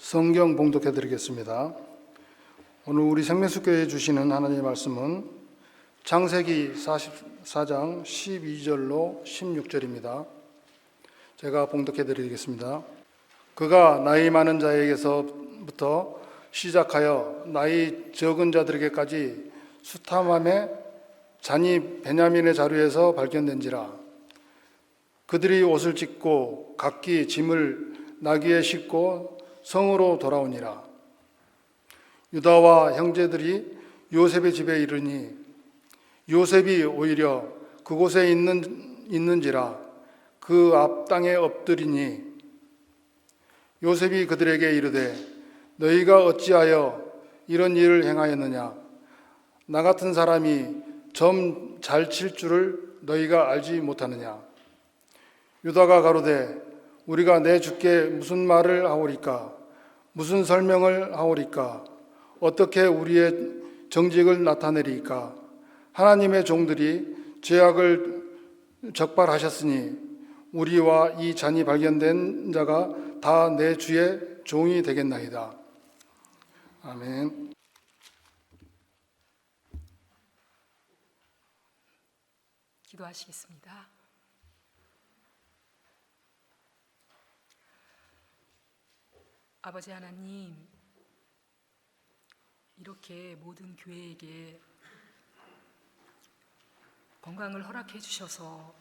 성경 봉독해 드리겠습니다. 오늘 우리 생명수교회에 주시는 하나님의 말씀은 창세기 44장 12절로 16절입니다. 제가 봉독해 드리겠습니다. 그가 나이 많은 자에게서부터 시작하여 나이 적은 자들에게까지 수탐함에 잔이 베냐민의 자루에서 발견된지라. 그들이 옷을 찢고 각기 짐을 나귀에 싣고 성으로 돌아오니라. 유다와 형제들이 요셉의 집에 이르니 요셉이 오히려 그곳에 있는지라 그 앞 땅에 엎드리니 요셉이 그들에게 이르되 너희가 어찌하여 이런 일을 행하였느냐? 나 같은 사람이 점 잘 칠 줄을 너희가 알지 못하느냐? 유다가 가로되 우리가 내 주께 무슨 말을 하오리까? 무슨 설명을 하오리까? 어떻게 우리의 정직을 나타내리까? 하나님의 종들이 죄악을 적발하셨으니 우리와 이 잔이 발견된 자가 다 내 주의 종이 되겠나이다. 아멘. 기도하시겠습니다. 아버지 하나님, 이렇게 모든 교회에게 건강을 허락해 주셔서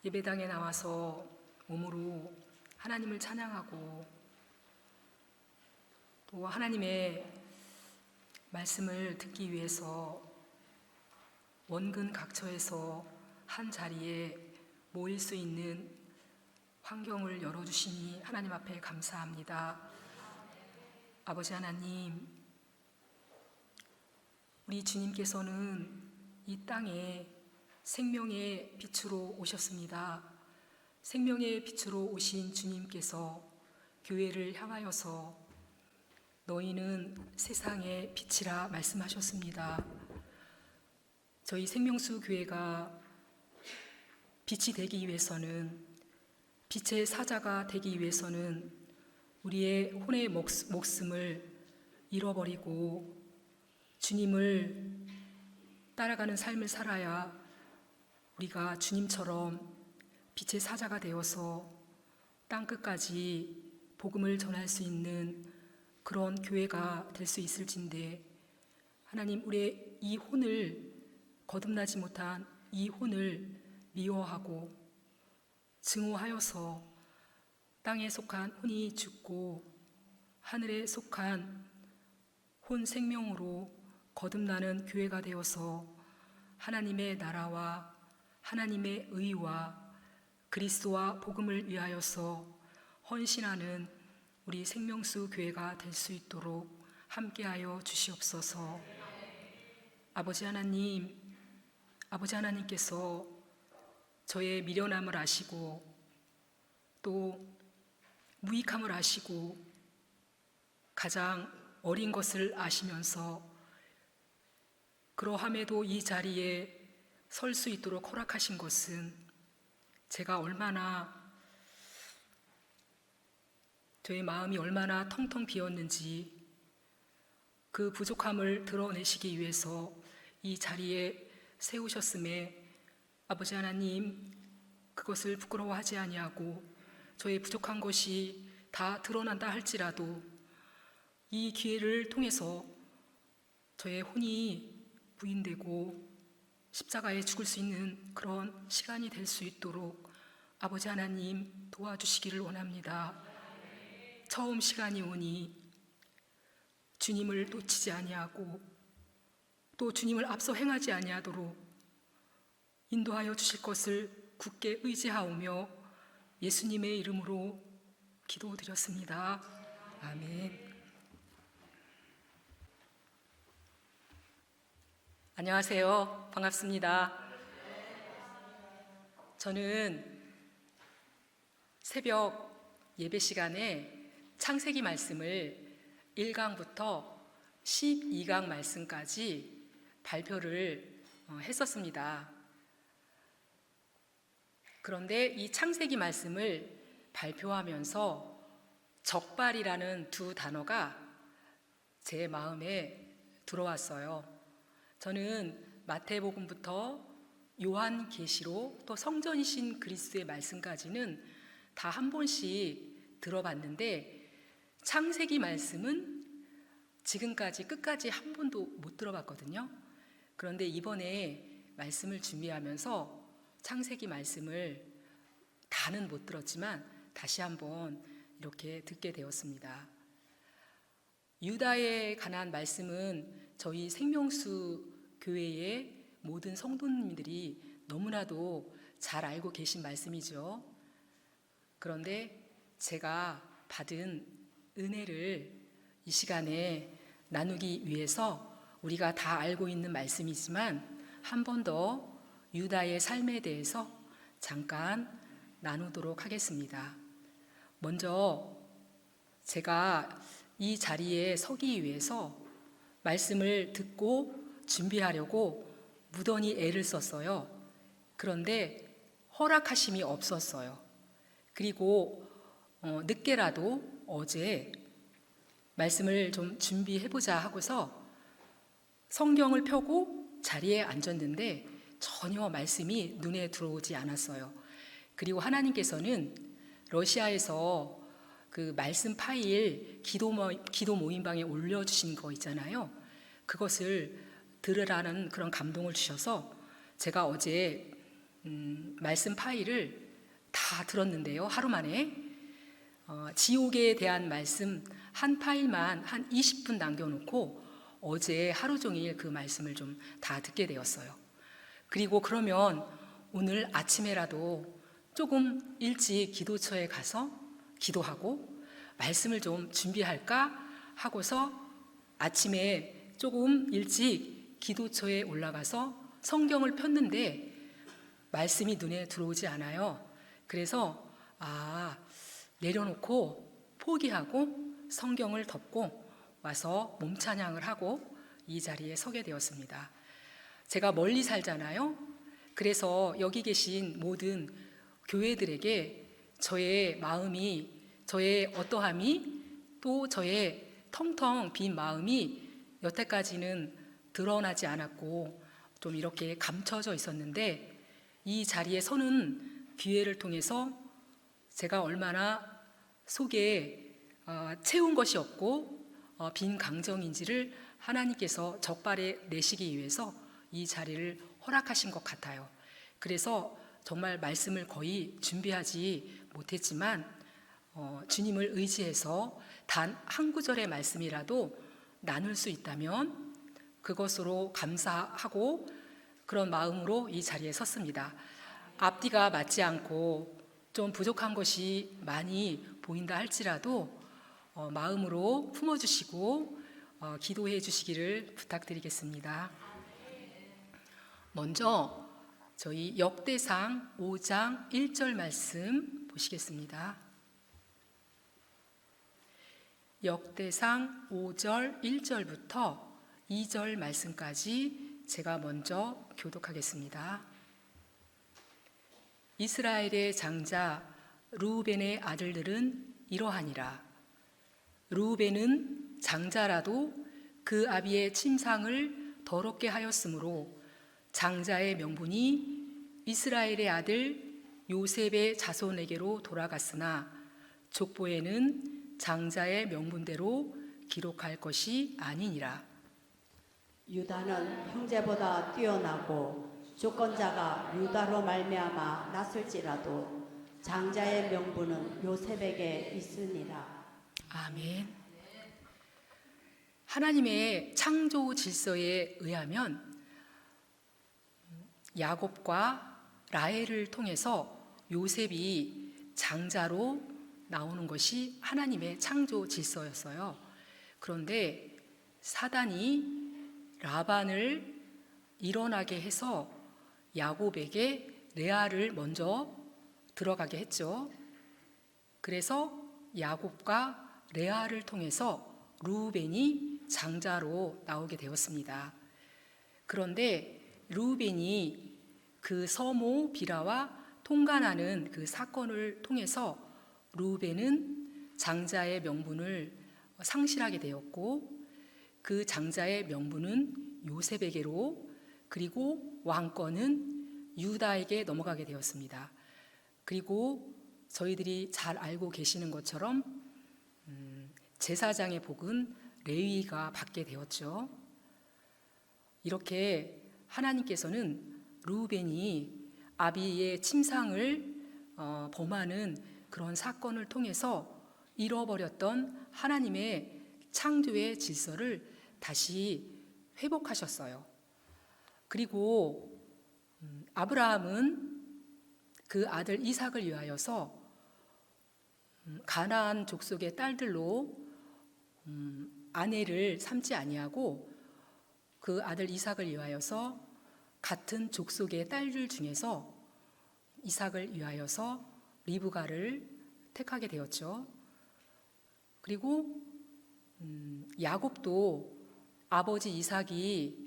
예배당에 나와서 몸으로 하나님을 찬양하고 또 하나님의 말씀을 듣기 위해서 원근 각처에서 한 자리에 모일 수 있는 환경을 열어주시니 하나님 앞에 감사합니다. 아버지 하나님, 우리 주님께서는 이 땅에 생명의 빛으로 오셨습니다. 생명의 빛으로 오신 주님께서 교회를 향하여서 너희는 세상의 빛이라 말씀하셨습니다. 저희 생명수 교회가 빛이 되기 위해서는, 빛의 사자가 되기 위해서는 우리의 혼의 목숨을 잃어버리고 주님을 따라가는 삶을 살아야 우리가 주님처럼 빛의 사자가 되어서 땅끝까지 복음을 전할 수 있는 그런 교회가 될 수 있을진데, 하나님, 우리의 이 혼을, 거듭나지 못한 이 혼을 미워하고 증오하여서 땅에 속한 혼이 죽고 하늘에 속한 혼 생명으로 거듭나는 교회가 되어서 하나님의 나라와 하나님의 의와 그리스도와 복음을 위하여서 헌신하는 우리 생명수 교회가 될 수 있도록 함께하여 주시옵소서. 아버지 하나님께서 저의 미련함을 아시고 또 무익함을 아시고 가장 어린 것을 아시면서 그러함에도 이 자리에 설 수 있도록 허락하신 것은 제가 얼마나, 저의 마음이 얼마나 텅텅 비었는지 그 부족함을 드러내시기 위해서 이 자리에 세우셨음에 아버지 하나님, 그것을 부끄러워하지 아니하고 저의 부족한 것이 다 드러난다 할지라도 이 기회를 통해서 저의 혼이 부인되고 십자가에 죽을 수 있는 그런 시간이 될 수 있도록 아버지 하나님 도와주시기를 원합니다. 처음 시간이 오니 주님을 놓치지 아니하고 또 주님을 앞서 행하지 아니하도록 인도하여 주실 것을 굳게 의지하오며 예수님의 이름으로 기도드렸습니다. 아멘. 안녕하세요. 반갑습니다. 저는 새벽 예배 시간에 창세기 말씀을 1강부터 12강 말씀까지 발표를 했었습니다. 그런데 이 창세기 말씀을 발표하면서 적발이라는 두 단어가 제 마음에 들어왔어요. 저는 마태복음부터 요한계시록 또 성전이신 그리스도의 말씀까지는 다 한 번씩 들어봤는데 창세기 말씀은 지금까지 끝까지 한 번도 못 들어봤거든요. 그런데 이번에 말씀을 준비하면서 창세기 말씀을 다는 못 들었지만 다시 한번 이렇게 듣게 되었습니다. 유다에 관한 말씀은 저희 생명수 교회의 모든 성도님들이 너무나도 잘 알고 계신 말씀이죠. 그런데 제가 받은 은혜를 이 시간에 나누기 위해서 우리가 다 알고 있는 말씀이지만 한 번 더 유다의 삶에 대해서 잠깐 나누도록 하겠습니다. 먼저 제가 이 자리에 서기 위해서 말씀을 듣고 준비하려고 무던히 애를 썼어요. 그런데 허락하심이 없었어요. 그리고 늦게라도 어제 말씀을 좀 준비해보자 하고서 성경을 펴고 자리에 앉았는데 전혀 말씀이 눈에 들어오지 않았어요. 그리고 하나님께서는 러시아에서 그 말씀 파일 기도 모임방에 올려주신 거 있잖아요. 그것을 들으라는 그런 감동을 주셔서 제가 어제 말씀 파일을 다 들었는데요. 하루 만에 지옥에 대한 말씀 한 파일만 한 20분 남겨놓고 어제 하루 종일 그 말씀을 좀 다 듣게 되었어요. 그리고 그러면 오늘 아침에라도 조금 일찍 기도처에 가서 기도하고 말씀을 좀 준비할까 하고서 아침에 조금 일찍 기도처에 올라가서 성경을 폈는데 말씀이 눈에 들어오지 않아요. 그래서 내려놓고 포기하고 성경을 덮고 와서 몸찬양을 하고 이 자리에 서게 되었습니다. 제가 멀리 살잖아요. 그래서 여기 계신 모든 교회들에게 저의 마음이, 저의 어떠함이, 또 저의 텅텅 빈 마음이 여태까지는 드러나지 않았고 좀 이렇게 감춰져 있었는데 이 자리에 서는 기회를 통해서 제가 얼마나 속에 채운 것이 없고 빈 강정인지를 하나님께서 적발해 내시기 위해서 이 자리를 허락하신 것 같아요. 그래서 정말 말씀을 거의 준비하지 못했지만 주님을 의지해서 단 한 구절의 말씀이라도 나눌 수 있다면 그것으로 감사하고 그런 마음으로 이 자리에 섰습니다. 앞뒤가 맞지 않고 좀 부족한 것이 많이 보인다 할지라도 마음으로 품어주시고 기도해 주시기를 부탁드리겠습니다. 먼저 저희 역대상 5장 1절 말씀 보시겠습니다. 역대상 5절 1절부터 2절 말씀까지 제가 먼저 교독하겠습니다. 이스라엘의 장자 르우벤의 아들들은 이러하니라. 르우벤은 장자라도 그 아비의 침상을 더럽게 하였으므로 장자의 명분이 이스라엘의 아들 요셉의 자손에게로 돌아갔으나 족보에는 장자의 명분대로 기록할 것이 아니니라. 유다는 형제보다 뛰어나고 주권자가 유다로 말미암아 났을지라도 장자의 명분은 요셉에게 있으니라. 아멘. 하나님의 창조 질서에 의하면 야곱과 라헬을 통해서 요셉이 장자로 나오는 것이 하나님의 창조 질서였어요. 그런데 사단이 라반을 일어나게 해서 야곱에게 레아를 먼저 들어가게 했죠. 그래서 야곱과 레아를 통해서 르우벤이 장자로 나오게 되었습니다. 그런데 르우벤이 그 서모 비라와 통간하는 그 사건을 통해서 르우벤은 장자의 명분을 상실하게 되었고 그 장자의 명분은 요셉에게로 그리고 왕권은 유다에게 넘어가게 되었습니다. 그리고 저희들이 잘 알고 계시는 것처럼 제사장의 복은 레위가 받게 되었죠. 이렇게 하나님께서는 르우벤이 아비의 침상을 범하는 그런 사건을 통해서 잃어버렸던 하나님의 창조의 질서를 다시 회복하셨어요. 그리고 아브라함은 그 아들 이삭을 위하여서 가나안 족속의 딸들로 아내를 삼지 아니하고 그 아들 이삭을 위하여서 같은 족속의 딸들 중에서 이삭을 위하여서 리브가를 택하게 되었죠. 그리고 야곱도 아버지 이삭이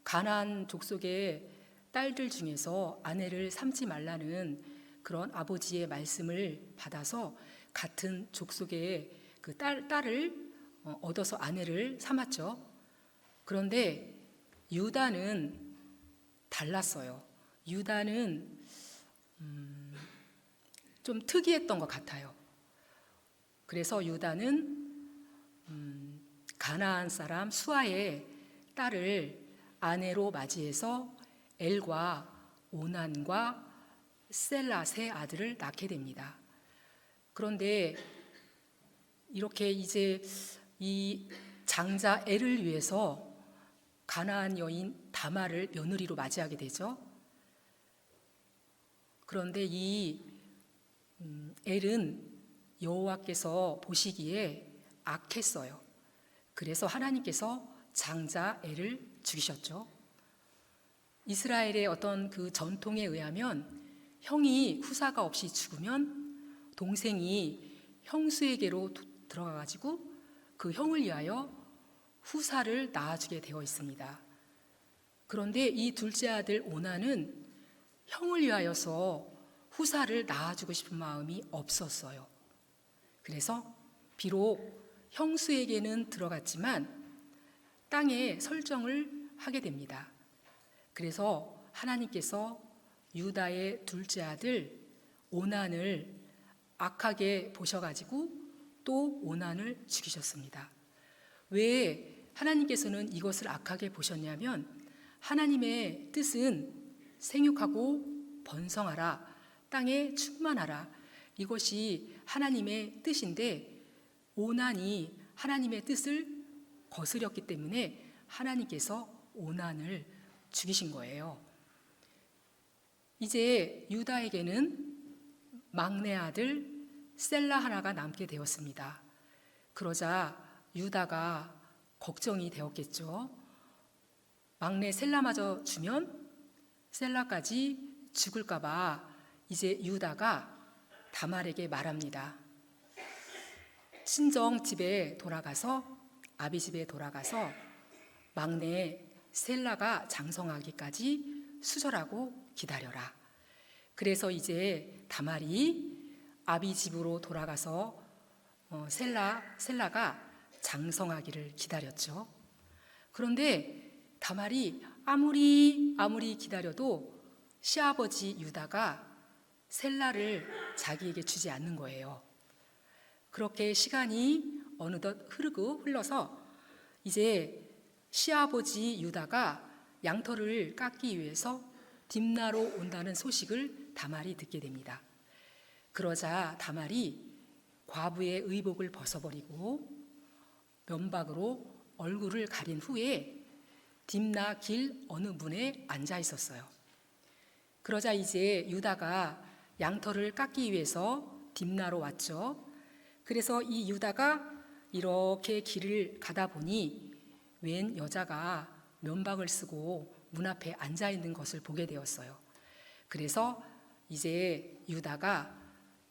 가나안 족속의 딸들 중에서 아내를 삼지 말라는 그런 아버지의 말씀을 받아서 같은 족속의 그 딸을 얻어서 아내를 삼았죠. 그런데 유다는 달랐어요. 유다는 좀 특이했던 것 같아요. 그래서 유다는 가나안 사람 수아의 딸을 아내로 맞이해서 엘과 오난과 셀라 세 아들을 낳게 됩니다. 그런데 이렇게 이제 이 장자 엘을 위해서 가나안 여인 다말을 며느리로 맞이하게 되죠. 그런데 이 엘은 여호와께서 보시기에 악했어요. 그래서 하나님께서 장자 엘을 죽이셨죠. 이스라엘의 어떤 그 전통에 의하면 형이 후사가 없이 죽으면 동생이 형수에게로 들어가가지고 그 형을 위하여 후사를 낳아주게 되어 있습니다. 그런데 이 둘째 아들 오난은 형을 위하여서 후사를 낳아주고 싶은 마음이 없었어요. 그래서 비록 형수에게는 들어갔지만 땅에 설정을 하게 됩니다. 그래서 하나님께서 유다의 둘째 아들 오난을 악하게 보셔가지고 또 오난을 죽이셨습니다. 왜 하나님께서는 이것을 악하게 보셨냐면 하나님의 뜻은 생육하고 번성하라, 땅에 충만하라, 이것이 하나님의 뜻인데 오난이 하나님의 뜻을 거스렸기 때문에 하나님께서 오난을 죽이신 거예요. 이제 유다에게는 막내 아들 셀라 하나가 남게 되었습니다. 그러자 유다가 걱정이 되었겠죠. 막내 셀라마저 주면 셀라까지 죽을까봐 이제 유다가 다말에게 말합니다. 친정 집에 돌아가서 아비 집에 돌아가서 막내 셀라가 장성하기까지 수절하고 기다려라. 그래서 이제 다말이 아비 집으로 돌아가서 셀라가 장성하기를 기다렸죠. 그런데 다말이 아무리 기다려도 시아버지 유다가 셀라를 자기에게 주지 않는 거예요. 그렇게 시간이 어느덧 흘러서 이제 시아버지 유다가 양털을 깎기 위해서 딥나로 온다는 소식을 다말이 듣게 됩니다. 그러자 다말이 과부의 의복을 벗어버리고 면박으로 얼굴을 가린 후에 딥나 길 어느 문에 앉아 있었어요. 그러자 이제 유다가 양털을 깎기 위해서 딥나로 왔죠. 그래서 이 유다가 이렇게 길을 가다 보니 웬 여자가 면박을 쓰고 문 앞에 앉아 있는 것을 보게 되었어요. 그래서 이제 유다가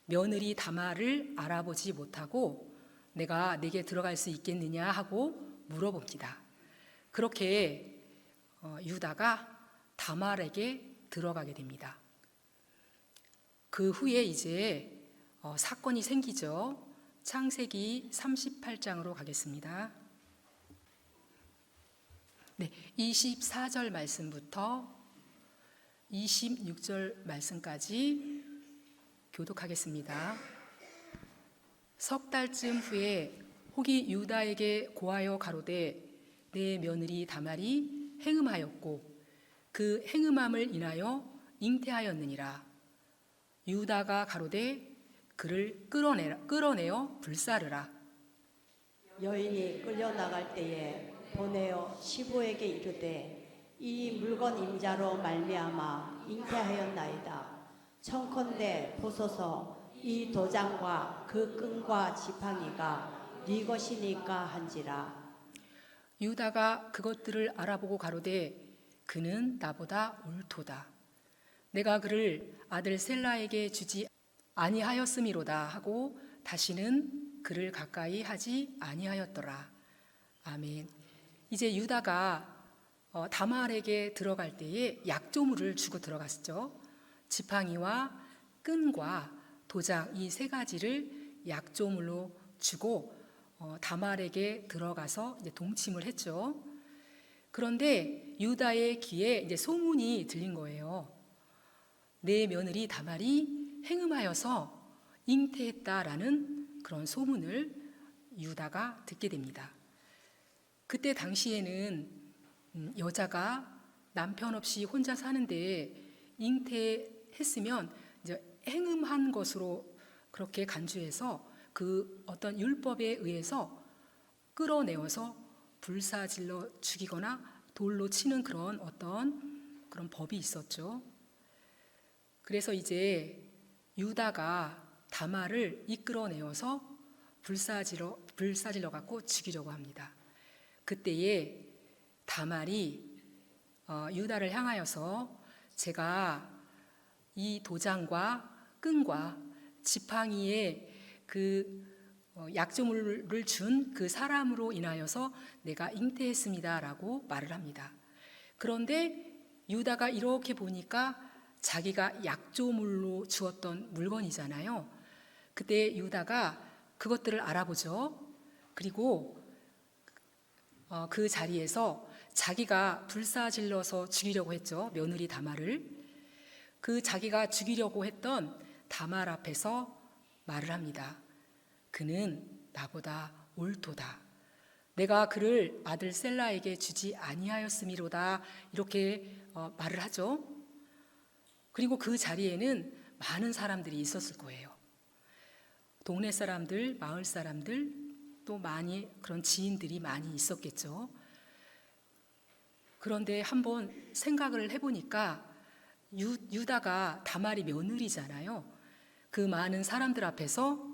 며느리 다말을 알아보지 못하고 내가 내게 들어갈 수 있겠느냐 하고 물어봅니다. 그렇게 유다가 다말에게 들어가게 됩니다. 그 후에 이제 사건이 생기죠. 창세기 38장으로 가겠습니다. 네, 24절 말씀부터 26절 말씀까지 교독하겠습니다. 석 달쯤 후에 혹이 유다에게 고하여 가로되 내 며느리 다말이 행음하였고 그 행음함을 인하여 잉태하였느니라. 유다가 가로되 그를 끌어내어 불사르라. 여인이 끌려나갈 때에 보내어 시부에게 이르되 이 물건 임자로 말미암아 잉태하였나이다. 청컨대 보소서 이 도장과 그 끈과 지팡이가 네 것이니까 한지라. 유다가 그것들을 알아보고 가로되 그는 나보다 옳도다. 내가 그를 아들 셀라에게 주지 아니하였음이로다 하고 다시는 그를 가까이 하지 아니하였더라. 아멘. 이제 유다가 다말에게 들어갈 때에 약조물을 주고 들어갔죠. 지팡이와 끈과 도장 이 세 가지를 약조물로 주고 다말에게 들어가서 이제 동침을 했죠. 그런데 유다의 귀에 이제 소문이 들린 거예요. 내 며느리 다말이 행음하여서 잉태했다라는 그런 소문을 유다가 듣게 됩니다. 그때 당시에는 여자가 남편 없이 혼자 사는데 잉태했으면 이제 행음한 것으로 그렇게 간주해서 그 어떤 율법에 의해서 끌어내어서 불사질러 죽이거나 돌로 치는 그런 어떤 그런 법이 있었죠. 그래서 이제 유다가 다말을 이끌어내어서 불사질러 갖고 죽이려고 합니다. 그때에 다말이 유다를 향하여서 제가 이 도장과 끈과 지팡이에 그 약조물을 준 그 사람으로 인하여서 내가 잉태했습니다라고 말을 합니다. 그런데 유다가 이렇게 보니까 자기가 약조물로 주었던 물건이잖아요. 그때 유다가 그것들을 알아보죠. 그리고 그 자리에서 자기가 불사질러서 죽이려고 했죠. 며느리 다말을. 그 자기가 죽이려고 했던 다말 앞에서 말을 합니다. 그는 나보다 옳도다. 내가 그를 아들 셀라에게 주지 아니하였음이로다. 이렇게 말을 하죠. 그리고 그 자리에는 많은 사람들이 있었을 거예요. 동네 사람들, 마을 사람들, 또 많이 그런 지인들이 많이 있었겠죠. 그런데 한번 생각을 해보니까 유다가 다말이 며느리잖아요. 그 많은 사람들 앞에서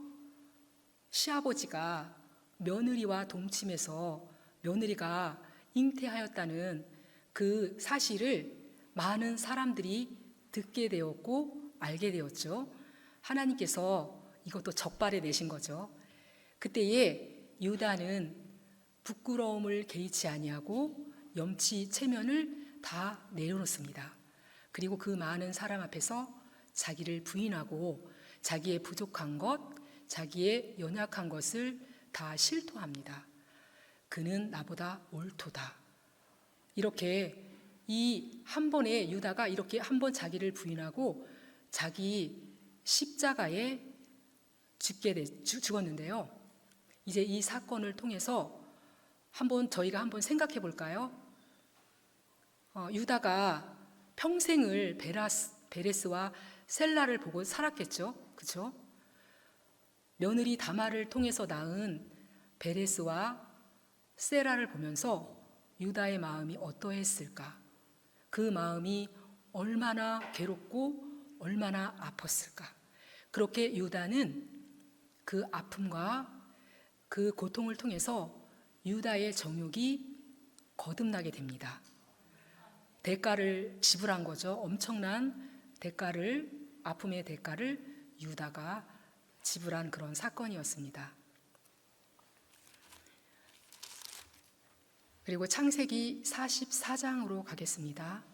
시아버지가 며느리와 동침해서 며느리가 잉태하였다는 그 사실을 많은 사람들이 듣게 되었고 알게 되었죠. 하나님께서 이것도 적발해 내신 거죠. 그때에 유다는 부끄러움을 개의치 아니하고 염치 체면을 다 내려놓습니다. 그리고 그 많은 사람 앞에서 자기를 부인하고 자기의 부족한 것, 자기의 연약한 것을 다 실토합니다. 그는 나보다 옳도다. 이렇게 이 한 번에 유다가 이렇게 한 번 자기를 부인하고 자기 십자가에 죽었는데요. 이제 이 사건을 통해서 저희가 한번 생각해 볼까요? 유다가 평생을 베레스와 셀라를 보고 살았겠죠. 그렇죠? 며느리 다말을 통해서 낳은 베레스와 세라를 보면서 유다의 마음이 어떠했을까? 그 마음이 얼마나 괴롭고 얼마나 아팠을까? 그렇게 유다는 그 아픔과 그 고통을 통해서 유다의 정욕이 거듭나게 됩니다. 대가를 지불한 거죠. 엄청난 대가를, 아픔의 대가를 유다가 지불한 그런 사건이었습니다. 그리고 창세기 44장으로 가겠습니다.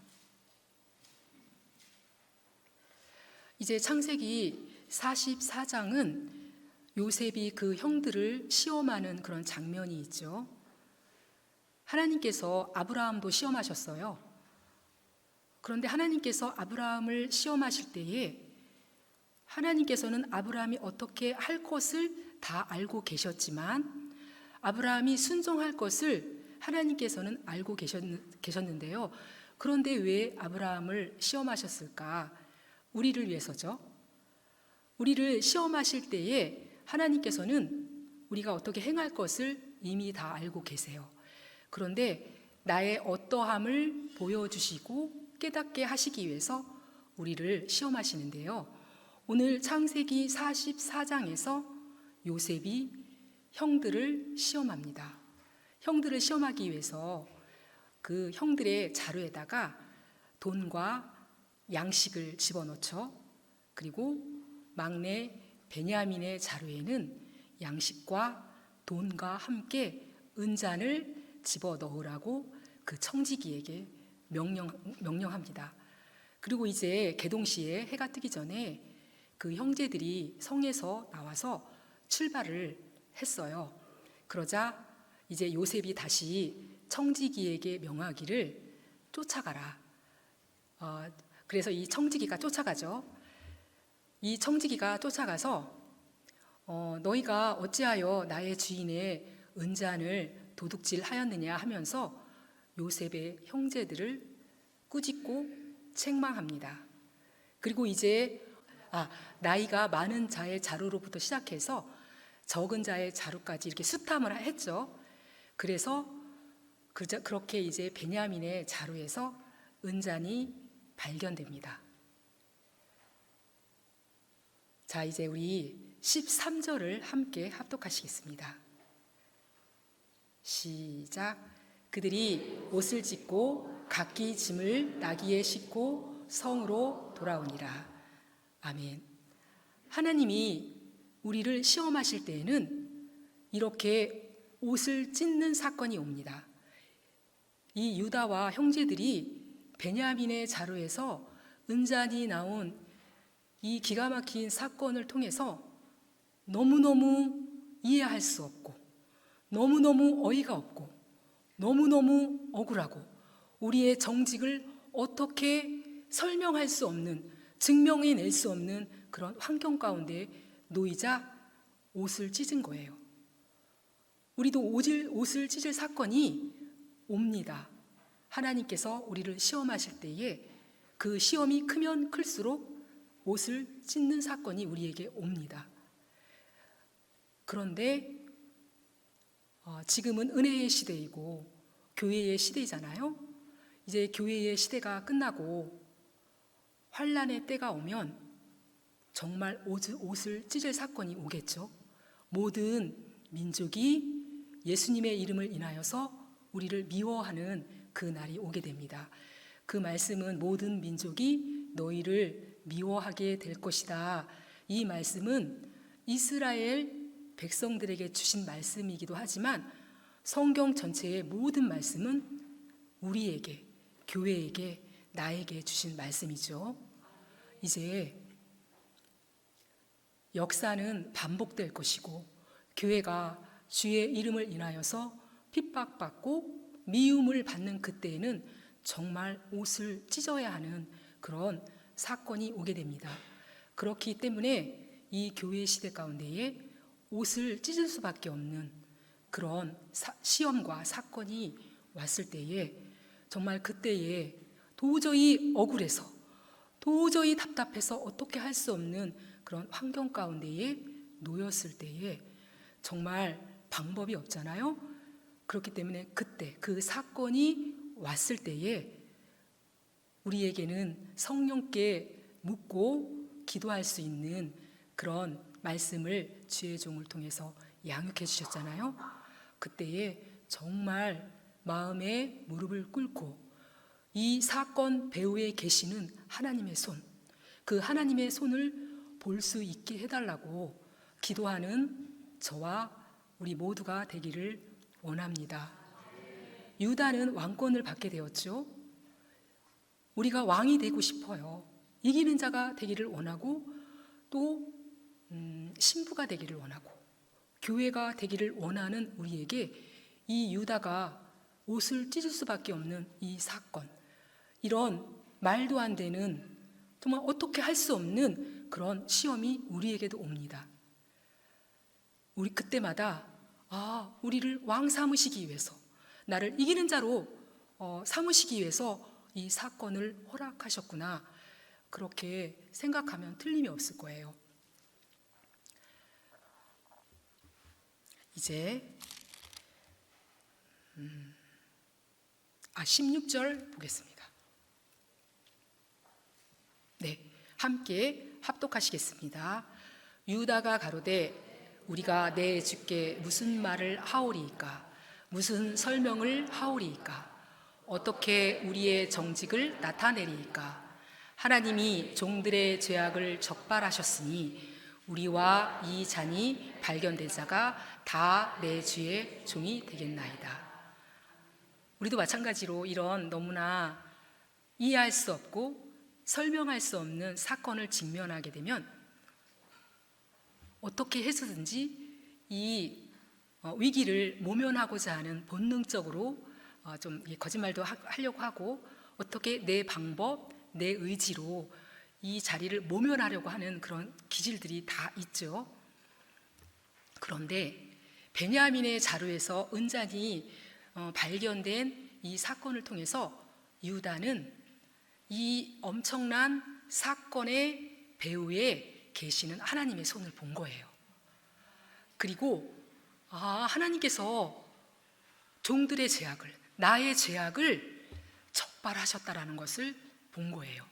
이제 창세기 44장은 요셉이 그 형들을 시험하는 그런 장면이 있죠. 하나님께서 아브라함도 시험하셨어요. 그런데 하나님께서 아브라함을 시험하실 때에 하나님께서는 아브라함이 어떻게 할 것을 다 알고 계셨지만 아브라함이 순종할 것을 하나님께서는 알고 계셨는데요. 그런데 왜 아브라함을 시험하셨을까? 우리를 위해서죠. 우리를 시험하실 때에 하나님께서는 우리가 어떻게 행할 것을 이미 다 알고 계세요. 그런데 나의 어떠함을 보여주시고 깨닫게 하시기 위해서 우리를 시험하시는데요. 오늘 창세기 44장에서 요셉이 형들을 시험합니다. 형들을 시험하기 위해서 그 형들의 자루에다가 돈과 양식을 집어넣죠. 그리고 막내 베냐민의 자루에는 양식과 돈과 함께 은잔을 집어넣으라고 그 청지기에게 명령합니다. 그리고 이제 개동시에 해가 뜨기 전에 그 형제들이 성에서 나와서 출발을 했어요. 그러자 이제 요셉이 다시 청지기에게 명하기를 쫓아가라. 그래서 이 청지기가 쫓아가죠. 이 청지기가 쫓아가서 너희가 어찌하여 나의 주인의 은잔을 도둑질하였느냐 하면서 요셉의 형제들을 꾸짖고 책망합니다. 그리고 이제 나이가 많은 자의 자루로부터 시작해서 적은 자의 자루까지 이렇게 수탐을 했죠. 그래서 그렇게 이제 베냐민의 자루에서 은잔이 발견됩니다. 자, 이제 우리 13절을 함께 합독하시겠습니다. 시작. 그들이 옷을 찢고 각기 짐을 나귀에 싣고 성으로 돌아오니라. 아멘. 하나님이 우리를 시험하실 때에는 이렇게 옷을 찢는 사건이 옵니다. 이 유다와 형제들이 베냐민의 자루에서 은잔이 나온 이 기가 막힌 사건을 통해서 너무너무 이해할 수 없고 너무너무 어이가 없고 너무너무 억울하고 우리의 정직을 어떻게 설명할 수 없는, 증명해낼 수 없는 그런 환경 가운데 놓이자 옷을 찢은 거예요. 우리도 옷을 찢을 사건이 옵니다. 하나님께서 우리를 시험하실 때에 그 시험이 크면 클수록 옷을 찢는 사건이 우리에게 옵니다. 그런데 지금은 은혜의 시대이고 교회의 시대잖아요. 이제 교회의 시대가 끝나고 환난의 때가 오면 정말 옷을 찢을 사건이 오겠죠. 모든 민족이 예수님의 이름을 인하여서 우리를 미워하는 그 날이 오게 됩니다. 그 말씀은 모든 민족이 너희를 미워하게 될 것이다. 이 말씀은 이스라엘 백성들에게 주신 말씀이기도 하지만 성경 전체의 모든 말씀은 우리에게, 교회에게, 나에게 주신 말씀이죠. 이제 역사는 반복될 것이고 교회가 주의 이름을 인하여서 핍박받고 미움을 받는 그때에는 정말 옷을 찢어야 하는 그런 사건이 오게 됩니다. 그렇기 때문에 이 교회 시대 가운데에 옷을 찢을 수밖에 없는 그런 시험과 사건이 왔을 때에 정말 그때에 도저히 억울해서 도저히 답답해서 어떻게 할 수 없는 그런 환경 가운데에 놓였을 때에 정말 방법이 없잖아요. 그렇기 때문에 그때 그 사건이 왔을 때에 우리에게는 성령께 묻고 기도할 수 있는 그런 말씀을 주의 종을 통해서 양육해 주셨잖아요. 그때에 정말 마음에 무릎을 꿇고 이 사건 배후에 계시는 하나님의 손, 그 하나님의 손을 볼 수 있게 해달라고 기도하는 저와 우리 모두가 되기를 원합니다. 유다는 왕권을 받게 되었죠. 우리가 왕이 되고 싶어요. 이기는 자가 되기를 원하고 또 신부가 되기를 원하고 교회가 되기를 원하는 우리에게 이 유다가 옷을 찢을 수밖에 없는 이 사건, 이런 말도 안 되는, 정말 어떻게 할 수 없는 그런 시험이 우리에게도 옵니다. 우리 그때마다 우리를 왕 삼으시기 위해서, 나를 이기는 자로 삼으시기 위해서 이 사건을 허락하셨구나, 그렇게 생각하면 틀림이 없을 거예요. 이제 16절 보겠습니다. 네, 함께 합독하시겠습니다. 유다가 가로되 우리가 내 주께 무슨 말을 하오리이까? 무슨 설명을 하오리이까? 어떻게 우리의 정직을 나타내리이까? 하나님이 종들의 죄악을 적발하셨으니 우리와 이 잔이 발견된 자가 다 내 주의 종이 되겠나이다. 우리도 마찬가지로 이런 너무나 이해할 수 없고 설명할 수 없는 사건을 직면하게 되면 어떻게 해서든지 이 위기를 모면하고자 하는 본능적으로 좀 거짓말도 하려고 하고, 어떻게 내 방법, 내 의지로 이 자리를 모면하려고 하는 그런 기질들이 다 있죠. 그런데 베냐민의 자루에서 은잔이 발견된 이 사건을 통해서 유다는 이 엄청난 사건의 배후에 계시는 하나님의 손을 본 거예요. 그리고 하나님께서 종들의 죄악을, 나의 죄악을 적발하셨다라는 것을 본 거예요.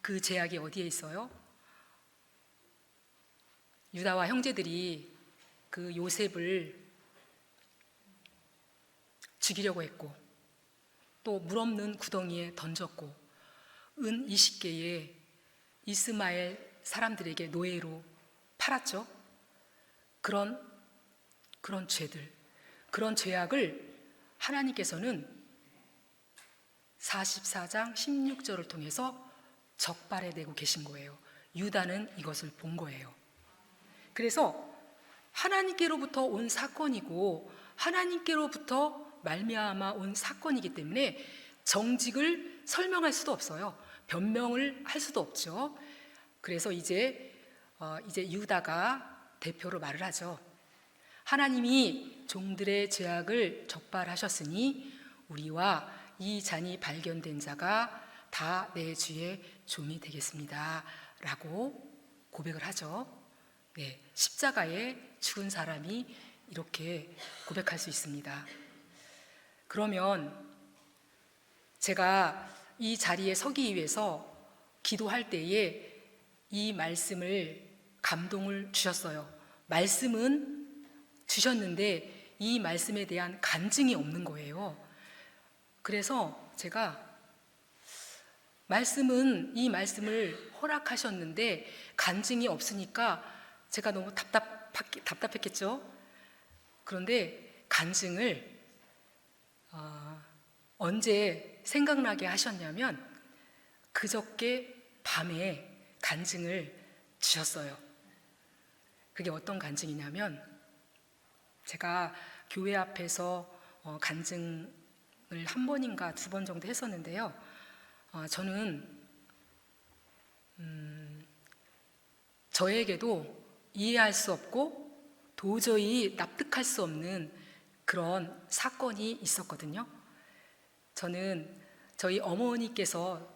그 죄악이 어디에 있어요? 유다와 형제들이 그 요셉을 죽이려고 했고, 또 물 없는 구덩이에 던졌고, 은 20개의 이스마엘 사람들에게 노예로 팔았죠. 그런 죄들, 그런 죄악을 하나님께서는 44장 16절을 통해서 적발해내고 계신 거예요. 유다는 이것을 본 거예요. 그래서 하나님께로부터 온 사건이고 하나님께로부터 말미암아 온 사건이기 때문에 정직을 설명할 수도 없어요. 변명을 할 수도 없죠. 그래서 이제 유다가 대표로 말을 하죠. 하나님이 종들의 죄악을 적발하셨으니 우리와 이 잔이 발견된 자가 다 내 주의 종이 되겠습니다 라고 고백을 하죠. 네, 십자가에 죽은 사람이 이렇게 고백할 수 있습니다. 그러면 제가 이 자리에 서기 위해서 기도할 때에 이 말씀을, 감동을 주셨어요. 말씀은 주셨는데 이 말씀에 대한 간증이 없는 거예요. 그래서 제가 이 말씀을 허락하셨는데 간증이 없으니까 제가 너무 답답했겠죠. 그런데 간증을 언제 생각나게 하셨냐면 그저께 밤에 간증을 주셨어요. 그게 어떤 간증이냐면, 제가 교회 앞에서 간증을 한 번인가 두 번 정도 했었는데요. 저는 저에게도 이해할 수 없고 도저히 납득할 수 없는 그런 사건이 있었거든요. 저는 저희 어머니께서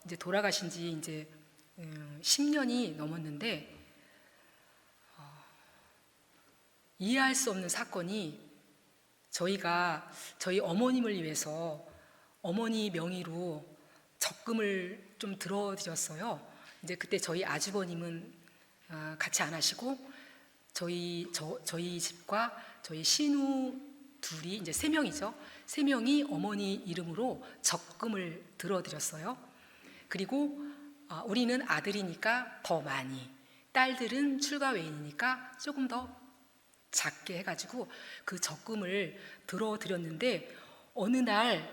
이제 돌아가신 지 이제 10년이 넘었는데 이해할 수 없는 사건이, 저희가 저희 어머님을 위해서 어머니 명의로 적금을 좀 들어드렸어요. 이제 그때 저희 아주버님은 같이 안 하시고 저희 집과 저희 신우 둘이, 이제 3명이죠. 3명이 어머니 이름으로 적금을 들어드렸어요. 그리고 우리는 아들이니까 더 많이, 딸들은 출가 외인이니까 조금 더 작게 해가지고 그 적금을 들어드렸는데, 어느 날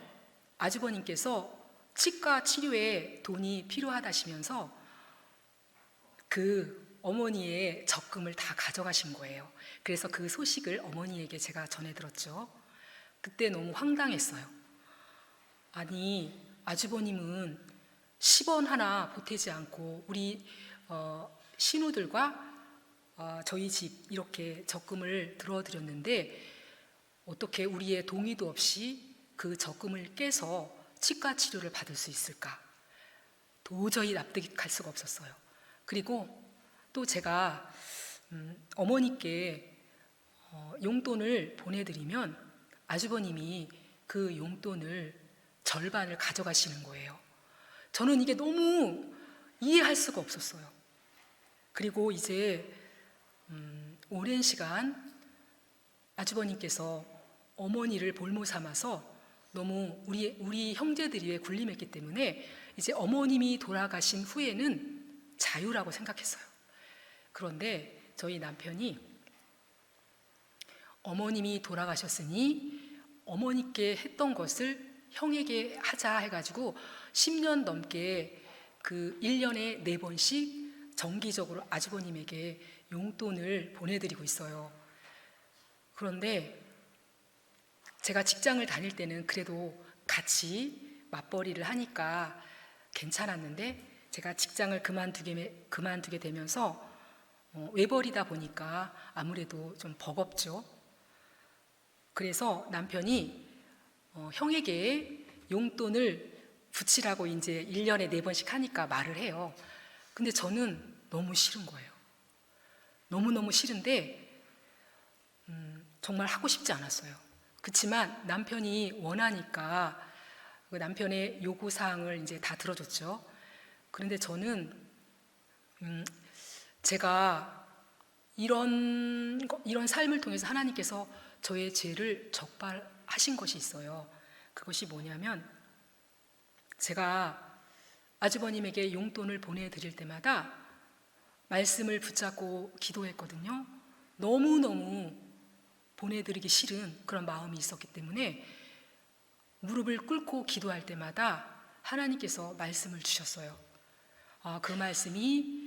아주버님께서 치과 치료에 돈이 필요하다시면서 그 어머니의 적금을 다 가져가신 거예요. 그래서 그 소식을 어머니에게 제가 전해 들었죠. 그때 너무 황당했어요. 아니, 아주버님은 10원 하나 보태지 않고 우리 신우들과 저희 집 이렇게 적금을 들어드렸는데 어떻게 우리의 동의도 없이 그 적금을 깨서 치과 치료를 받을 수 있을까? 도저히 납득이 갈 수가 없었어요. 그리고 또 제가 어머니께 용돈을 보내드리면 아주버님이 그 용돈을 절반을 가져가시는 거예요. 저는 이게 너무 이해할 수가 없었어요. 그리고 이제 오랜 시간 아주버님께서 어머니를 볼모 삼아서 너무 우리 형제들이 왜 군림했기 때문에 이제 어머님이 돌아가신 후에는 자유라고 생각했어요. 그런데 저희 남편이 어머님이 돌아가셨으니 어머니께 했던 것을 형에게 하자 해가지고 10년 넘게 그 1년에 4번씩 정기적으로 아주버님에게 용돈을 보내드리고 있어요. 그런데 제가 직장을 다닐 때는 그래도 같이 맞벌이를 하니까 괜찮았는데 제가 직장을 그만두게 되면서 외벌이다 보니까 아무래도 좀 버겁죠. 그래서 남편이 형에게 용돈을 붙이라고 이제 1년에 4번씩 하니까 말을 해요. 근데 저는 너무 싫은 거예요. 너무너무 싫은데 정말 하고 싶지 않았어요. 그렇지만 남편이 원하니까 그 남편의 요구사항을 이제 다 들어줬죠. 그런데 저는 제가 이런 삶을 통해서 하나님께서 저의 죄를 적발하신 것이 있어요. 그것이 뭐냐면 제가 아주버님에게 용돈을 보내드릴 때마다 말씀을 붙잡고 기도했거든요. 너무너무 보내드리기 싫은 그런 마음이 있었기 때문에 무릎을 꿇고 기도할 때마다 하나님께서 말씀을 주셨어요. 그 말씀이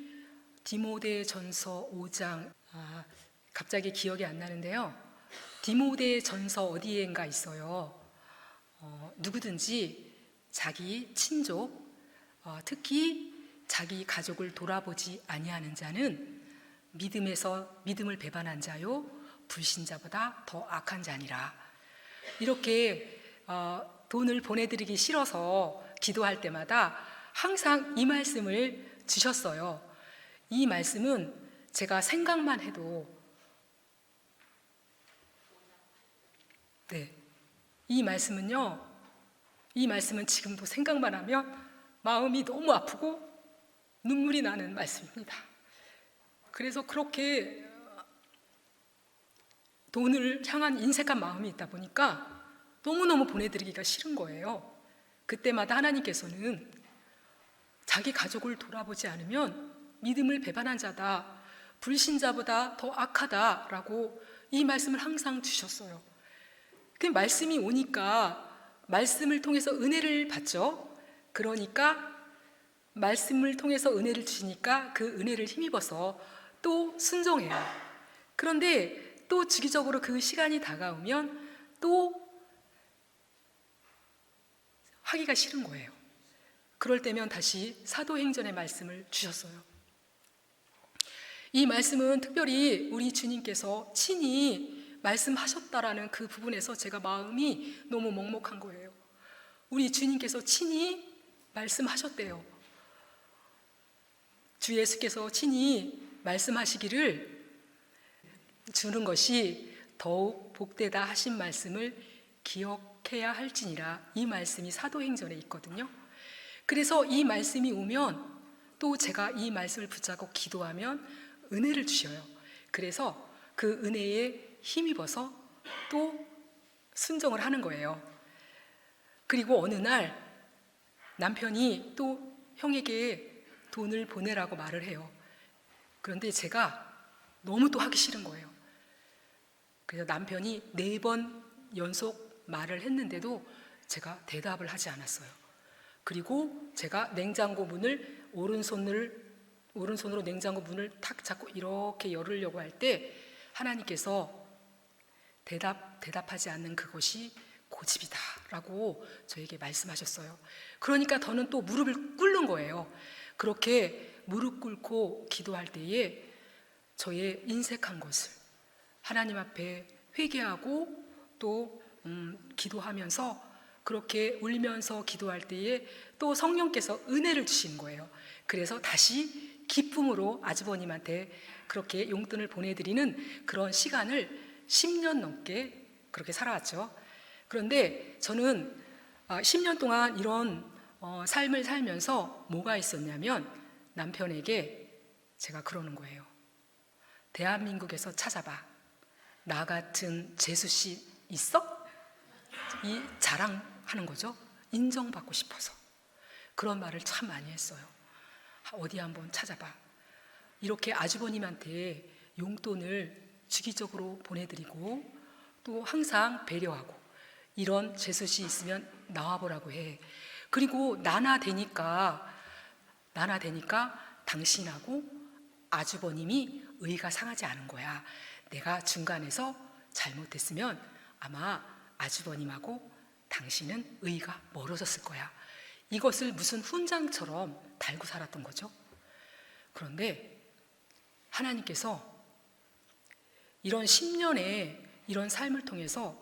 디모데전서 5장, 갑자기 기억이 안 나는데요. 디모데전서 어디엔가 있어요. 누구든지 자기 친족, 특히 자기 가족을 돌아보지 아니하는 자는 믿음을 배반한 자요 불신자보다 더 악한 자니라. 이렇게 돈을 보내드리기 싫어서 기도할 때마다 항상 이 말씀을 주셨어요. 이 말씀은 제가 생각만 해도 이 말씀은 지금도 생각만 하면 마음이 너무 아프고 눈물이 나는 말씀입니다. 그래서 그렇게 돈을 향한 인색한 마음이 있다 보니까 너무너무 보내드리기가 싫은 거예요. 그때마다 하나님께서는 자기 가족을 돌아보지 않으면 믿음을 배반한 자다, 불신자보다 더 악하다라고 이 말씀을 항상 주셨어요. 그 말씀이 오니까 말씀을 통해서 은혜를 받죠. 그러니까 말씀을 통해서 은혜를 주시니까 그 은혜를 힘입어서 또 순종해요. 그런데 또 주기적으로 그 시간이 다가오면 또 하기가 싫은 거예요. 그럴 때면 다시 사도행전의 말씀을 주셨어요. 이 말씀은 특별히 우리 주님께서 친히 말씀하셨다라는 그 부분에서 제가 마음이 너무 먹먹한 거예요. 우리 주님께서 친히 말씀하셨대요. 주 예수께서 친히 말씀하시기를 주는 것이 더욱 복되다 하신 말씀을 기억해야 할지니라. 이 말씀이 사도행전에 있거든요. 그래서 이 말씀이 오면 또 제가 이 말씀을 붙잡고 기도하면 은혜를 주셔요. 그래서 그 은혜에 힘입어서 또 순종을 하는 거예요. 그리고 어느 날 남편이 또 형에게 돈을 보내라고 말을 해요. 그런데 제가 너무 또 하기 싫은 거예요. 그래서 남편이 4번 연속 말을 했는데도 제가 대답을 하지 않았어요. 그리고 제가 냉장고 문을 오른손으로 냉장고 문을 탁 잡고 이렇게 열으려고 할 때 하나님께서 대답하지 않는 그것이 고집이다라고 저에게 말씀하셨어요. 그러니까 저는 또 무릎을 꿇는 거예요. 그렇게 무릎 꿇고 기도할 때에 저의 인색한 것을 하나님 앞에 회개하고 또 기도하면서 그렇게 울면서 기도할 때에 또 성령께서 은혜를 주시는 거예요. 그래서 다시 기쁨으로 아주버님한테 그렇게 용돈을 보내드리는 그런 시간을 10년 넘게 그렇게 살아왔죠. 그런데 저는 10년 동안 이런 삶을 살면서 뭐가 있었냐면 남편에게 제가 그러는 거예요. 대한민국에서 찾아봐. 나 같은 재수 씨 있어? 이 자랑하는 거죠. 인정받고 싶어서. 그런 말을 참 많이 했어요. 어디 한번 찾아봐. 이렇게 아주버님한테 용돈을 주기적으로 보내드리고 또 항상 배려하고 이런 재수 씨 있으면 나와보라고 해. 그리고 나나 되니까 당신하고 아주버님이 의가 상하지 않은 거야. 내가 중간에서 잘못했으면 아마 아주버님하고 당신은 의가 멀어졌을 거야. 이것을 무슨 훈장처럼 달고 살았던 거죠. 그런데 하나님께서 이런 10년의 이런 삶을 통해서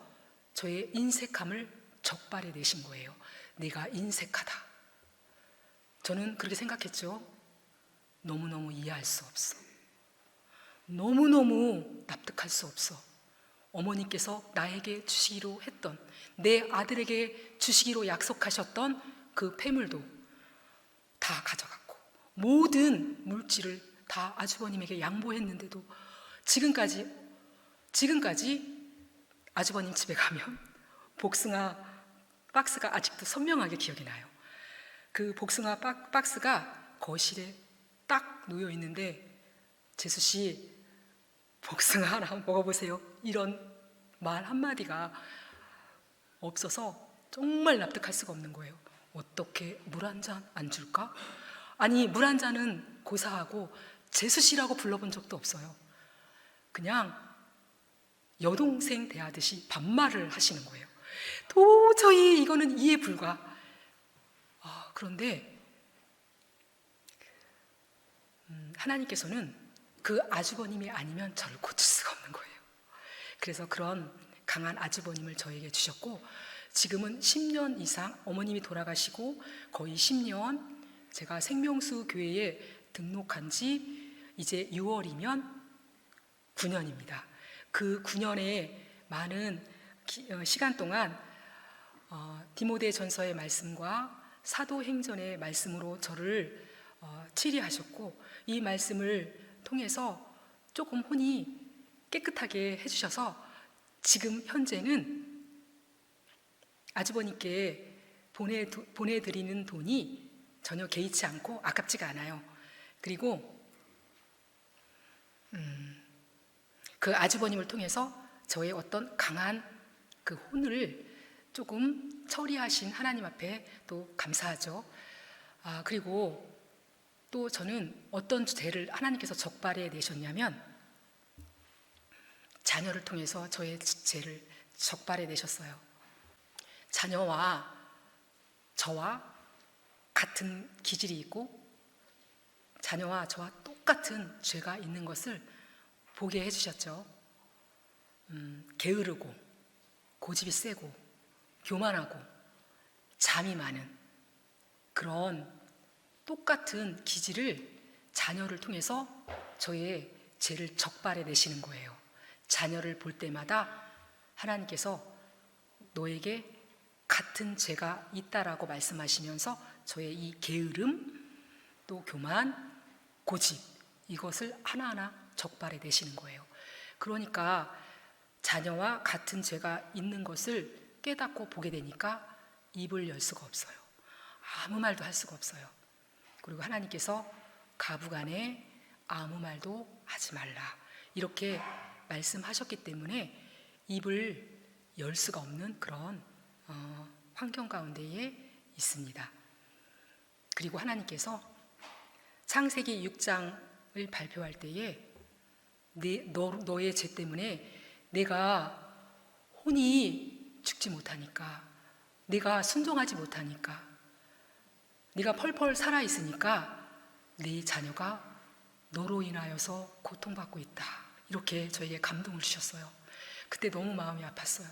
저의 인색함을 적발해 내신 거예요. 내가 인색하다. 저는 그렇게 생각했죠. 너무너무 이해할 수 없어. 너무너무 납득할 수 없어. 어머니께서 나에게 주시기로 했던, 내 아들에게 주시기로 약속하셨던 그 폐물도 다 가져갔고 모든 물질을 다 아주버님에게 양보했는데도 지금까지 아주버님 집에 가면 복숭아 박스가 아직도 선명하게 기억이 나요. 그 복숭아 박스가 거실에 딱 놓여 있는데 재수 씨 복숭아 하나 먹어보세요. 이런 말 한마디가 없어서 정말 납득할 수가 없는 거예요. 어떻게 물 한 잔 안 줄까? 아니 물 한 잔은 고사하고 재수 씨라고 불러본 적도 없어요. 그냥 여동생 대하듯이 반말을 하시는 거예요. 도저히 이거는 이해 불가. 그런데 하나님께서는 그 아주버님이 아니면 저를 고칠 수가 없는 거예요. 그래서 그런 강한 아주버님을 저에게 주셨고 지금은 10년 이상 어머님이 돌아가시고 거의 10년 제가 생명수 교회에 등록한 지 이제 6월이면 9년입니다. 그 9년의 많은 시간 동안 디모데 전서의 말씀과 사도행전의 말씀으로 저를 치리하셨고 이 말씀을 통해서 조금 혼이 깨끗하게 해주셔서 지금 현재는 아주버님께 보내드리는 돈이 전혀 개의치 않고 아깝지가 않아요. 그리고 그 아주버님을 통해서 저의 어떤 강한 그 혼을 조금 처리하신 하나님 앞에 또 감사하죠. 그리고 또 저는 어떤 죄를 하나님께서 적발해 내셨냐면 자녀를 통해서 저의 죄를 적발해 내셨어요. 자녀와 저와 같은 기질이 있고 자녀와 저와 똑같은 죄가 있는 것을 보게 해주셨죠. 게으르고 고집이 세고 교만하고 잠이 많은 그런 똑같은 기질을 자녀를 통해서 저의 죄를 적발해 내시는 거예요. 자녀를 볼 때마다 하나님께서 너에게 같은 죄가 있다라고 말씀하시면서 저의 이 게으름, 또 교만, 고집 이것을 하나하나 적발해 내시는 거예요. 그러니까 자녀와 같은 죄가 있는 것을 깨닫고 보게 되니까 입을 열 수가 없어요. 아무 말도 할 수가 없어요. 그리고 하나님께서 가부간에 아무 말도 하지 말라 이렇게 말씀하셨기 때문에 입을 열 수가 없는 그런 환경 가운데에 있습니다. 그리고 하나님께서 창세기 6장을 발표할 때에 너의 죄 때문에 내가 혼이 죽지 못하니까, 네가 순종하지 못하니까, 네가 펄펄 살아있으니까 네 자녀가 너로 인하여서 고통받고 있다. 이렇게 저에게 감동을 주셨어요. 그때 너무 마음이 아팠어요.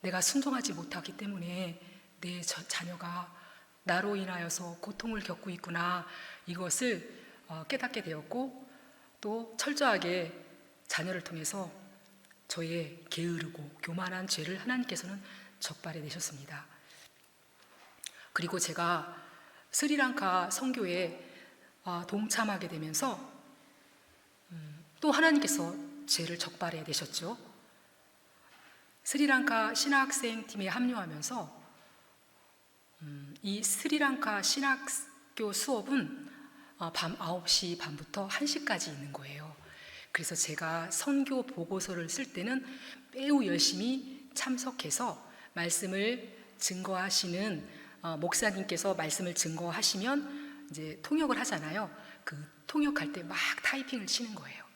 내가 순종하지 못하기 때문에 내 자녀가 나로 인하여서 고통을 겪고 있구나, 이것을 깨닫게 되었고, 또 철저하게 자녀를 통해서 저의 게으르고 교만한 죄를 하나님께서는 적발해 내셨습니다. 그리고 제가 스리랑카 선교에 동참하게 되면서 또 하나님께서 죄를 적발해 내셨죠. 스리랑카 신학생 팀에 합류하면서 이 스리랑카 신학교 수업은 밤 9시 반부터 1시까지 있는 거예요. 그래서 제가 선교 보고서를 쓸 때는 매우 열심히 참석해서 말씀을 증거하시는 목사님께서 말씀을 증거하시면 이제 통역을 하잖아요. 그 통역할 때 막 타이핑을 치는 거예요.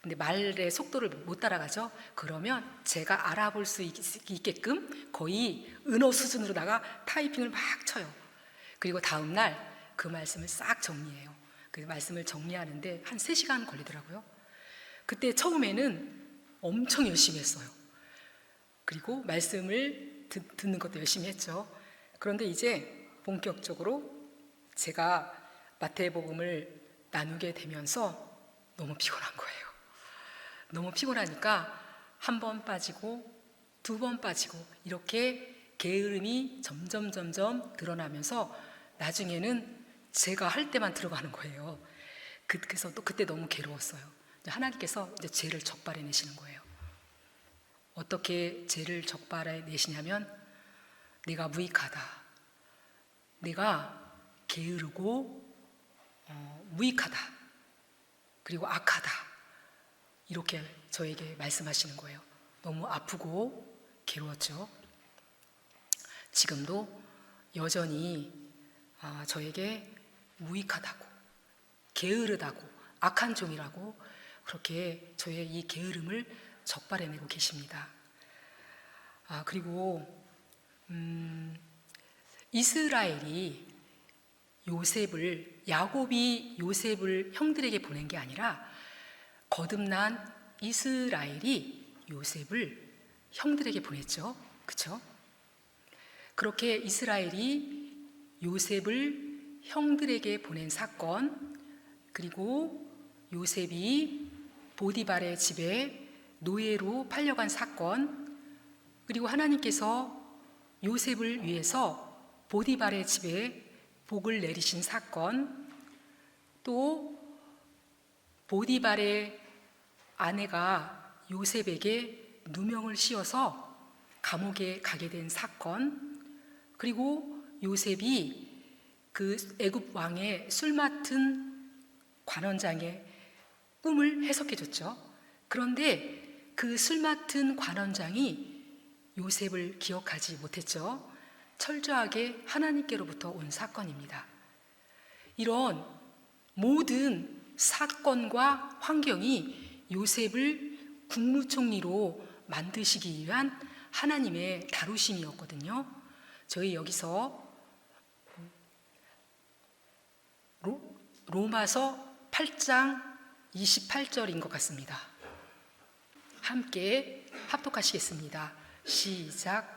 근데 말의 속도를 못 따라가죠. 그러면 제가 알아볼 수 있게끔 거의 은어 수준으로다가 타이핑을 막 쳐요. 그리고 다음 날 그 말씀을 싹 정리해요. 그 말씀을 정리하는데 한 3시간 걸리더라고요. 그때 처음에는 엄청 열심히 했어요. 그리고 말씀을 듣는 것도 열심히 했죠. 그런데 이제 본격적으로 제가 마태복음을 나누게 되면서 너무 피곤한 거예요. 너무 피곤하니까 한 번 빠지고 2번 빠지고 이렇게 게으름이 점점 드러나면서 나중에는 제가 할 때만 들어가는 거예요. 그래서 또 그때 너무 괴로웠어요. 하나님께서 이제 죄를 적발해 내시는 거예요. 어떻게 죄를 적발해 내시냐면, 내가 무익하다, 내가 게으르고 무익하다, 그리고 악하다, 이렇게 저에게 말씀하시는 거예요. 너무 아프고 괴로웠죠. 지금도 여전히 저에게 무익하다고, 게으르다고, 악한 종이라고 그렇게 저의 이 게으름을 적발해내고 계십니다. 그리고 이스라엘이 야곱이 요셉을 형들에게 보낸 게 아니라 거듭난 이스라엘이 요셉을 형들에게 보냈죠. 그렇죠? 그렇게 이스라엘이 요셉을 형들에게 보낸 사건, 그리고 요셉이 보디발의 집에 노예로 팔려간 사건, 그리고 하나님께서 요셉을 위해서 보디발의 집에 복을 내리신 사건, 또 보디발의 아내가 요셉에게 누명을 씌워서 감옥에 가게 된 사건, 그리고 요셉이 그 애굽 왕의 술 맡은 관원장의 꿈을 해석해 줬죠. 그런데 그 술 맡은 관원장이 요셉을 기억하지 못했죠. 철저하게 하나님께로부터 온 사건입니다. 이런 모든 사건과 환경이 요셉을 국무총리로 만드시기 위한 하나님의 다루심이었거든요. 저희 여기서 로마서 8장 28절인 것 같습니다. 함께 합독하시겠습니다. 시작.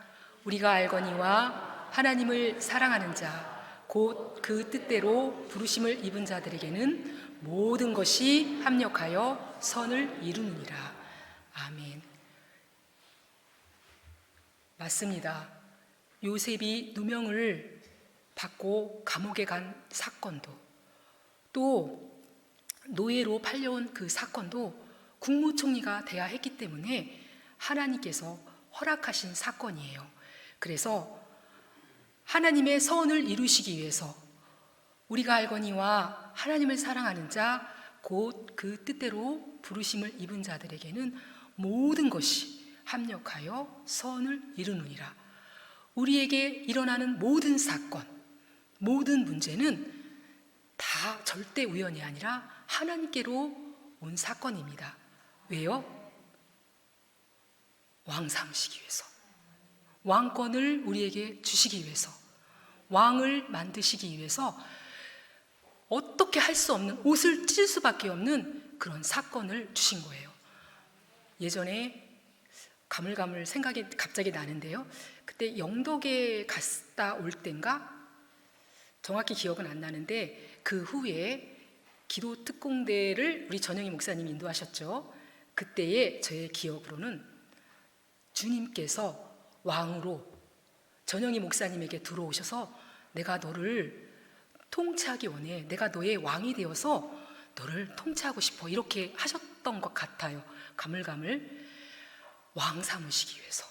우리가 알거니와 하나님을 사랑하는 자 곧 그 뜻대로 부르심을 입은 자들에게는 모든 것이 합력하여 선을 이루느니라. 아멘. 맞습니다. 요셉이 누명을 받고 감옥에 간 사건도, 또 노예로 팔려온 그 사건도 국무총리가 돼야 했기 때문에 하나님께서 허락하신 사건이에요. 그래서 하나님의 선을 이루시기 위해서 우리가 알거니와 하나님을 사랑하는 자 곧 그 뜻대로 부르심을 입은 자들에게는 모든 것이 합력하여 선을 이루느니라. 우리에게 일어나는 모든 사건, 모든 문제는 다 절대 우연이 아니라 하나님께로 온 사건입니다. 왜요? 왕 삼으시기 위해서, 왕권을 우리에게 주시기 위해서, 왕을 만드시기 위해서 어떻게 할 수 없는, 옷을 찢을 수밖에 없는 그런 사건을 주신 거예요. 예전에 가물가물 생각이 갑자기 나는데요, 그때 영덕에 갔다 올 땐가 정확히 기억은 안 나는데, 그 후에 기도 특공대를 우리 전영희 목사님이 인도하셨죠. 그때의 저의 기억으로는 주님께서 왕으로 전영희 목사님에게 들어오셔서 내가 너를 통치하기 원해, 내가 너의 왕이 되어서 너를 통치하고 싶어, 이렇게 하셨던 것 같아요. 가물가물. 왕 삼으시기 위해서,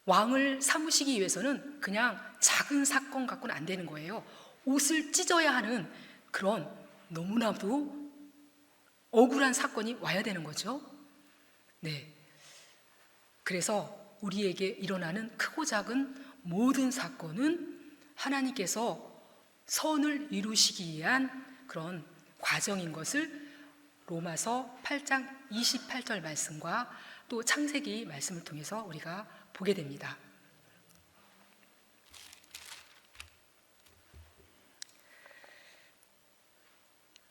왕을 삼으시기 위해서는 그냥 작은 사건 갖고는 안 되는 거예요. 옷을 찢어야 하는 그런 너무나도 억울한 사건이 와야 되는 거죠. 네. 그래서 우리에게 일어나는 크고 작은 모든 사건은 하나님께서 선을 이루시기 위한 그런 과정인 것을 로마서 8장 28절 말씀과 또 창세기 말씀을 통해서 우리가 보게 됩니다.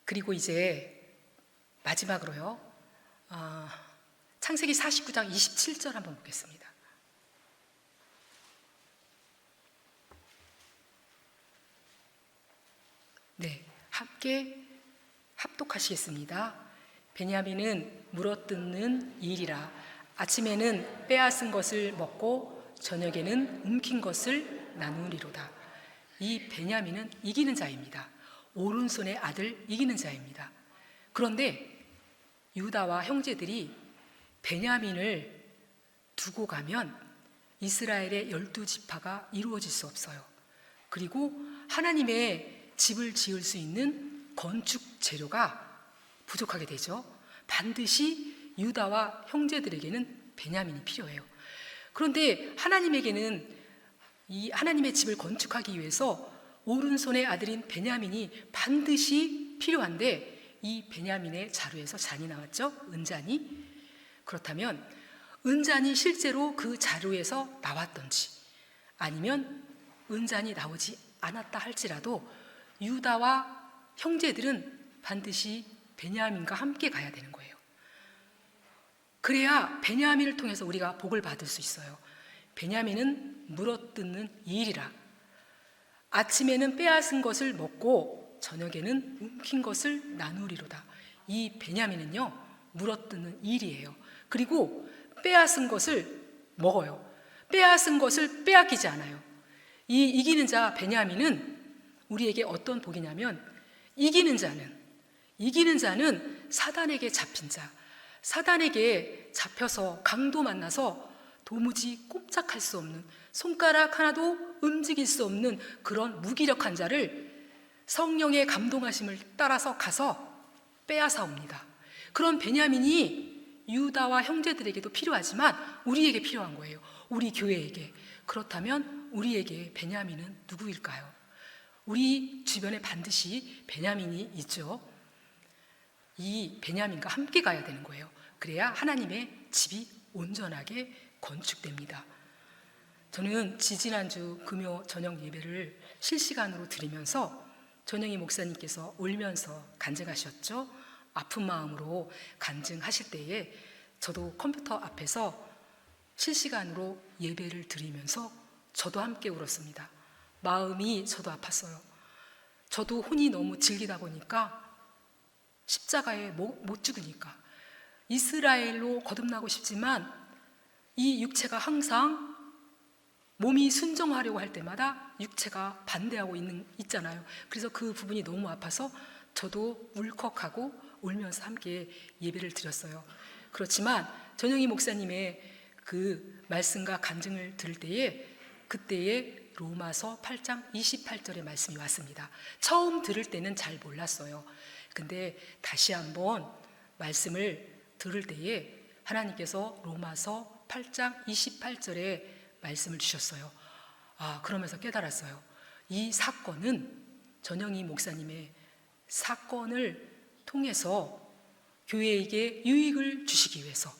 그리고 이제 마지막으로요, 창세기 49장 27절 한번 보겠습니다. 네, 함께 합독하시겠습니다. 베냐민은 물어뜯는 일이라 아침에는 빼앗은 것을 먹고 저녁에는 움킨 것을 나누리로다. 이 베냐민은 이기는 자입니다. 오른손의 아들, 이기는 자입니다. 그런데 유다와 형제들이 베냐민을 두고 가면 이스라엘의 12지파가 이루어질 수 없어요. 그리고 하나님의 집을 지을 수 있는 건축 재료가 부족하게 되죠. 반드시 유다와 형제들에게는 베냐민이 필요해요. 그런데 하나님에게는 이 하나님의 집을 건축하기 위해서 오른손의 아들인 베냐민이 반드시 필요한데, 이 베냐민의 자루에서 잔이 나왔죠? 은잔이. 그렇다면 은잔이 실제로 그 자루에서 나왔던지, 아니면 은잔이 나오지 않았다 할지라도 유다와 형제들은 반드시 베냐민과 함께 가야 되는 거예요. 그래야 베냐민을 통해서 우리가 복을 받을 수 있어요. 베냐민은 물어뜯는 일이라 아침에는 빼앗은 것을 먹고 저녁에는 움킨 것을 나누리로다. 이 베냐민은요, 물어뜯는 일이에요. 그리고 빼앗은 것을 먹어요. 빼앗은 것을 빼앗기지 않아요. 이 이기는 자 베냐민은 우리에게 어떤 복이냐면, 이기는 자는 사단에게 잡힌 자, 사단에게 잡혀서 강도 만나서 도무지 꼼짝할 수 없는, 손가락 하나도 움직일 수 없는 그런 무기력한 자를 성령의 감동하심을 따라서 가서 빼앗아 옵니다. 그런 베냐민이 유다와 형제들에게도 필요하지만 우리에게 필요한 거예요. 우리 교회에게. 그렇다면 우리에게 베냐민은 누구일까요? 우리 주변에 반드시 베냐민이 있죠. 이 베냐민과 함께 가야 되는 거예요. 그래야 하나님의 집이 온전하게 건축됩니다. 저는 지지난주 금요 저녁 예배를 실시간으로 드리면서 전영희 목사님께서 울면서 간증하셨죠. 아픈 마음으로 간증하실 때에 저도 컴퓨터 앞에서 실시간으로 예배를 드리면서 저도 함께 울었습니다. 마음이 저도 아팠어요. 저도 혼이 너무 질기다 보니까, 십자가에 못 죽으니까 이스라엘로 거듭나고 싶지만 이 육체가 항상 몸이 순종하려고 할 때마다 육체가 반대하고 있잖아요. 그래서 그 부분이 너무 아파서 저도 울컥하고 울면서 함께 예배를 드렸어요. 그렇지만 전영희 목사님의 그 말씀과 간증을 들을 때에 그때의 로마서 8장 28절의 말씀이 왔습니다. 처음 들을 때는 잘 몰랐어요. 근데 다시 한번 말씀을 들을 때에 하나님께서 로마서 8장 28절에 말씀을 주셨어요. 그러면서 깨달았어요. 이 사건은 전영희 목사님의 사건을 통해서 교회에게 유익을 주시기 위해서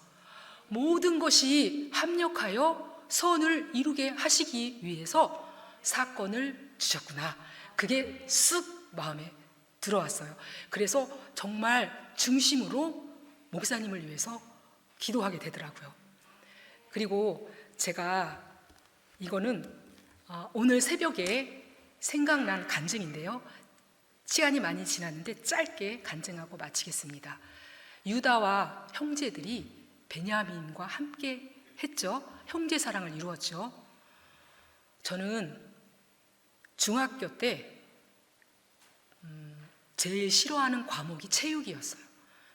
모든 것이 합력하여 선을 이루게 하시기 위해서 사건을 주셨구나. 그게 쓱 마음에 들어왔어요. 그래서 정말 중심으로 목사님을 위해서 기도하게 되더라고요. 그리고 제가 이거는 오늘 새벽에 생각난 간증인데요. 시간이 많이 지났는데 짧게 간증하고 마치겠습니다. 유다와 형제들이 베냐민과 함께 했죠. 형제 사랑을 이루었죠. 저는 중학교 때 제일 싫어하는 과목이 체육이었어요.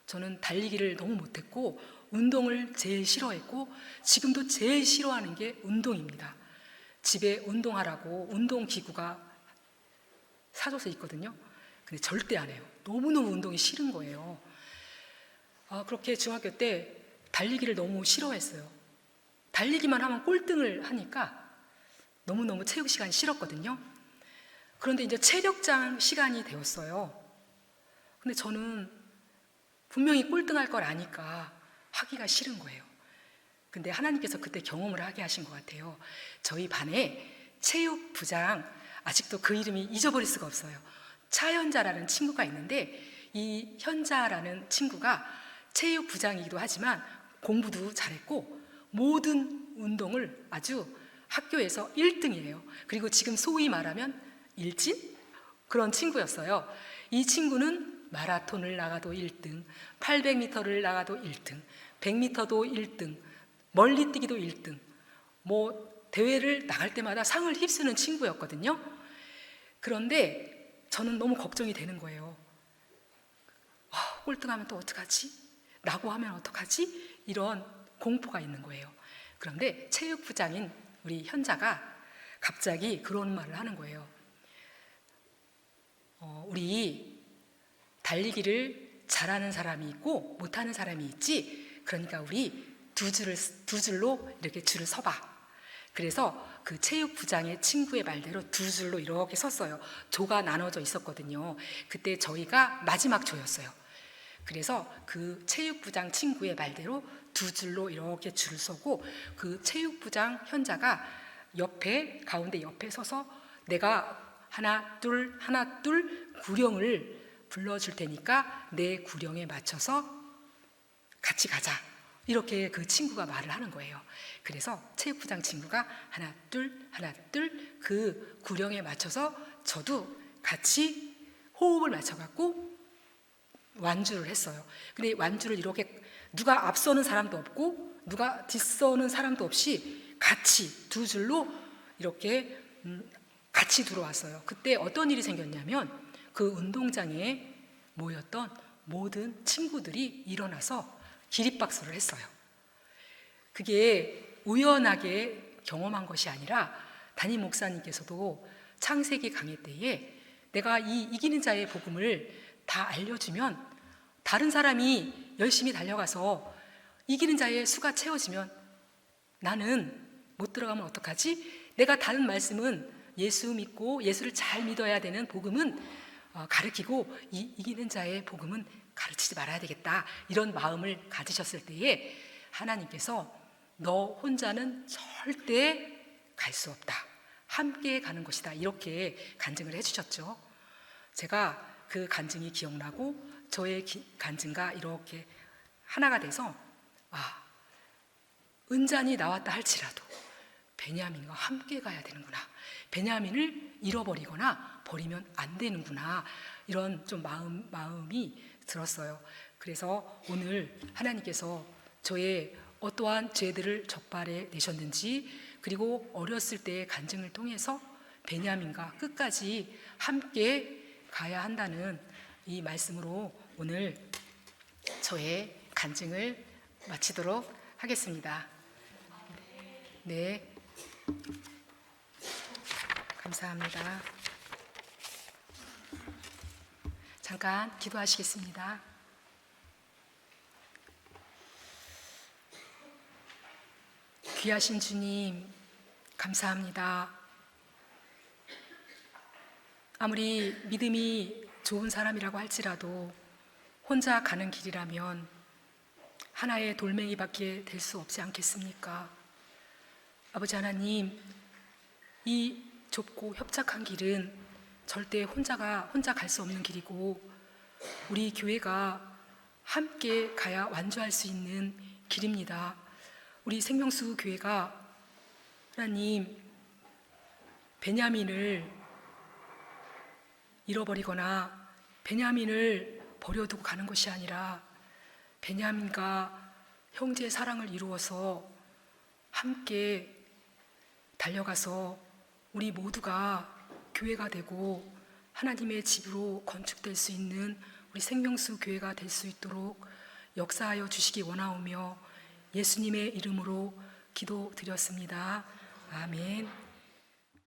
저는 달리기를 너무 못했고 운동을 제일 싫어했고 지금도 제일 싫어하는 게 운동입니다. 집에 운동하라고 운동기구가 사줘서 있거든요. 근데 절대 안 해요. 너무너무 운동이 싫은 거예요. 그렇게 중학교 때 달리기를 너무 싫어했어요. 달리기만 하면 꼴등을 하니까 너무너무 체육 시간이 싫었거든요. 그런데 이제 체력장 시간이 되었어요. 근데 저는 분명히 꼴등할 걸 아니까 하기가 싫은 거예요. 근데 하나님께서 그때 경험을 하게 하신 것 같아요. 저희 반에 체육부장, 아직도 그 이름이 잊어버릴 수가 없어요. 차현자라는 친구가 있는데 이 현자라는 친구가 체육부장이기도 하지만 공부도 잘했고 모든 운동을 아주 학교에서 1등이에요. 그리고 지금 소위 말하면 일진? 그런 친구였어요. 이 친구는 마라톤을 나가도 1등, 800m를 나가도 1등, 100m도 1등, 멀리뛰기도 1등, 대회를 나갈 때마다 상을 휩쓰는 친구였거든요. 그런데 저는 너무 걱정이 되는 거예요. 꼴등하면 또 어떡하지? 라고 하면 어떡하지? 이런 공포가 있는 거예요. 그런데 체육부장인 우리 현자가 갑자기 그런 말을 하는 거예요. 우리 달리기를 잘하는 사람이 있고 못하는 사람이 있지. 그러니까 우리 두 줄로 이렇게 줄을 서봐. 그래서 그 체육부장의 친구의 말대로 두 줄로 이렇게 섰어요. 조가 나눠져 있었거든요. 그때 저희가 마지막 조였어요. 그래서 그 체육부장 친구의 말대로 두 줄로 이렇게 줄을 서고 그 체육부장 현자가 가운데 옆에 서서 내가 하나 둘 구령을 불러줄 테니까 내 구령에 맞춰서 같이 가자. 이렇게 그 친구가 말을 하는 거예요. 그래서 체육부장 친구가 하나 둘 그 구령에 맞춰서 저도 같이 호흡을 맞춰갖고 완주를 했어요. 근데 완주를 이렇게 누가 앞서는 사람도 없고 누가 뒤서는 사람도 없이 같이 두 줄로 이렇게 같이 들어왔어요. 그때 어떤 일이 생겼냐면 그 운동장에 모였던 모든 친구들이 일어나서 기립박수를 했어요. 그게 우연하게 경험한 것이 아니라 담임 목사님께서도 창세기 강의 때에 내가 이 이기는 자의 복음을 다 알려주면 다른 사람이 열심히 달려가서 이기는 자의 수가 채워지면 나는 못 들어가면 어떡하지? 내가 다른 말씀은 예수 믿고 예수를 잘 믿어야 되는 복음은 가르치고 이기는 자의 복음은 가르치지 말아야 되겠다. 이런 마음을 가지셨을 때에 하나님께서 너 혼자는 절대 갈 수 없다. 함께 가는 것이다. 이렇게 간증을 해주셨죠. 제가 그 간증이 기억나고 저의 간증과 이렇게 하나가 돼서 은잔이 나왔다 할지라도 베냐민과 함께 가야 되는구나. 베냐민을 잃어버리거나 버리면 안 되는구나. 이런 좀 마음이 들었어요. 그래서 오늘 하나님께서 저의 어떠한 죄들을 적발해 내셨는지 그리고 어렸을 때의 간증을 통해서 베냐민과 끝까지 함께 가야 한다는 이 말씀으로 오늘 저의 간증을 마치도록 하겠습니다. 네, 감사합니다. 잠깐 기도하시겠습니다. 귀하신 주님, 감사합니다. 아무리 믿음이 좋은 사람이라고 할지라도 혼자 가는 길이라면 하나의 돌멩이밖에 될 수 없지 않겠습니까? 아버지 하나님, 이 좁고 협착한 길은 절대 혼자 갈 수 없는 길이고 우리 교회가 함께 가야 완주할 수 있는 길입니다. 우리 생명수 교회가 하나님 베냐민을 잃어버리거나 베냐민을 버려두고 가는 것이 아니라 베냐민과 형제의 사랑을 이루어서 함께 달려가서 우리 모두가 교회가 되고 하나님의 집으로 건축될 수 있는 우리 생명수 교회가 될 수 있도록 역사하여 주시기 원하오며 예수님의 이름으로 기도드렸습니다. 아멘.